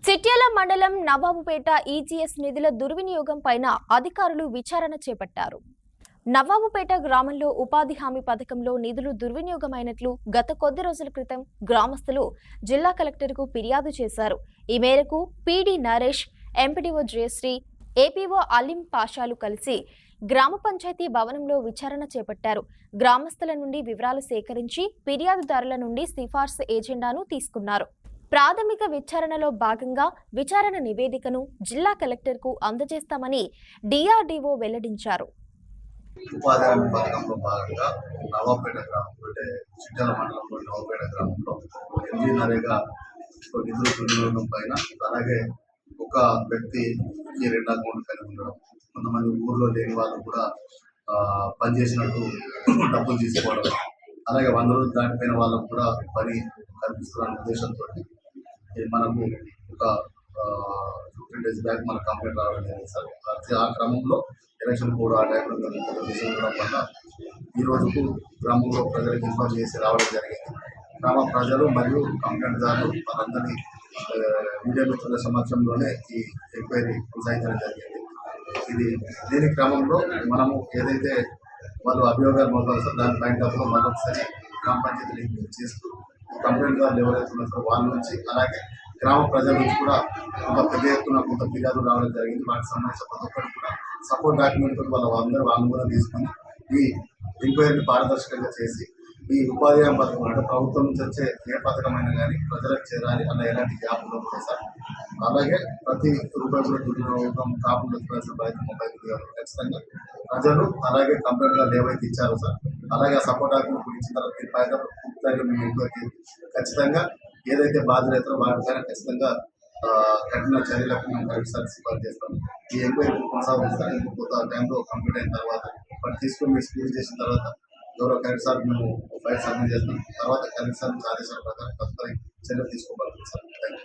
సిట్యాల మండలం నవాబుపేట ఈజీఎస్ నిధుల దుర్వినియోగం పైన అధికారులు విచారణ చేపట్టారు. నవాబుపేట గ్రామంలో ఉపాధి హామీ పథకంలో నిధులు దుర్వినియోగమైనట్లు గత కొద్ది రోజుల క్రితం గ్రామస్తులు జిల్లా కలెక్టర్కు ఫిర్యాదు చేశారు. ఈ మేరకు PD Naresh, MPDO Jayasri, APO Aleem పాషాలు కలిసి గ్రామ పంచాయతీ భవనంలో విచారణ చేపట్టారు. గ్రామస్తుల నుండి వివరాలు సేకరించి ఫిర్యాదుదారుల నుండి సిఫార్సు ఎజెండాను తీసుకున్నారు. ప్రాథమిక విచారణలో భాగంగా విచారణ నివేదికను జిల్లా కలెక్టర్కు అందజేస్తామని డిఆర్డీఓ వెల్లడించారు. ఉపాధి హామీ పథకంలో భాగంగా నవాబుపేట గ్రామం అంటే సిట్యాల మండలంలోని నవాబుపేట గ్రామంలో ఎంజీ నరేగా నిధుల దుర్వినియోగం పైన, అలాగే ఒక వ్యక్తి ఈ 2 అకౌంట్లు కలిగి ఉండడం, కొంతమంది ఊర్లో లేని వాళ్ళు కూడా పనిచేసినట్టు డబ్బులు తీసుకోవడం, అలాగే 100 రోజులు దాటిపోయిన వాళ్ళకు కూడా పని కల్పిస్తున్న ఉద్దేశంతో మనకు ఒక 15 days బ్యాక్ మన కంప్లైంట్ రావడం జరిగింది సార్. ఆ క్రమంలో ఎలక్షన్ కూడా ఆ టైంలో ఉండడం వల్ల ఈ రోజుకు గ్రామంలో ప్రజలకు ఇన్ఫార్మ్ చేసి రావడం జరిగింది. గ్రామ ప్రజలు మరియు కంప్లైంట్దారులు వాళ్ళందరినీ మీడియా మిత్రుల సమక్షంలోనే ఈ ఎంక్వైరీ కొనసాగించడం జరిగింది. దీని క్రమంలో మనము ఏదైతే వాళ్ళు అభియోగాలు మొదలు దాని పాయింట్ మరొకసారి గ్రామ పంచాయతీ చేస్తూ కంప్లైంట్దారులు ఎవరైతే ఉన్నారో వాళ్ళ నుంచి, అలాగే గ్రామ ప్రజల నుంచి కూడా కొంత పెద్ద ఎత్తున కొంత ఫిర్యాదులు రావడం జరిగింది. వాటికి సంబంధించిన ప్రతి ఒక్కరు కూడా సపోర్ట్ డాక్యుమెంట్ అందరూ వాంగ్మూలం తీసుకొని ఈ ఎంక్వైరీని పారదర్శకంగా చేసి ఈ ఉపాధి హామీ పథకం అంటే ప్రభుత్వం నుంచి వచ్చే ఏ పథకమైనా కానీ ప్రజలకు చేరాలి అన్న ఎలాంటి గ్యాప్లో చేశారు. అలాగే ప్రతి రూపాయి కూడా దుర్వినియోగం కాకుండా చూడాల్సిన ప్రయత్నం ఖచ్చితంగా ప్రజలు అలాగే కంప్యూటర్లు ఏవైతే ఇచ్చారో సార్, అలాగే ఆ సపోర్ట్ డాక్యుమెంట్ ఇచ్చిన తర్వాత ఈ పైన పూర్తిగా మేము ఎంక్వైరీ ఖచ్చితంగా ఏదైతే బాధ్యులైతారో వాటిపైన ఖచ్చితంగా కఠిన చర్యలకు మేము కలెక్టర్ సిఫార్సు చేస్తాం. ఈ ఎంక్వైరీ కొనసాగిస్తాం. ఇంకొక టైంలో కంప్లీట్ అయిన తర్వాత వాటి తీసుకొని మీరు స్కూల్ చేసిన తర్వాత గౌరవ కలెక్టర్ మేము ఫైల్ సబ్మిట్ చేస్తాం. తర్వాత కలెక్టర్ ఆదేశాల ప్రకారం తదుపరి చర్యలు తీసుకోవాలి.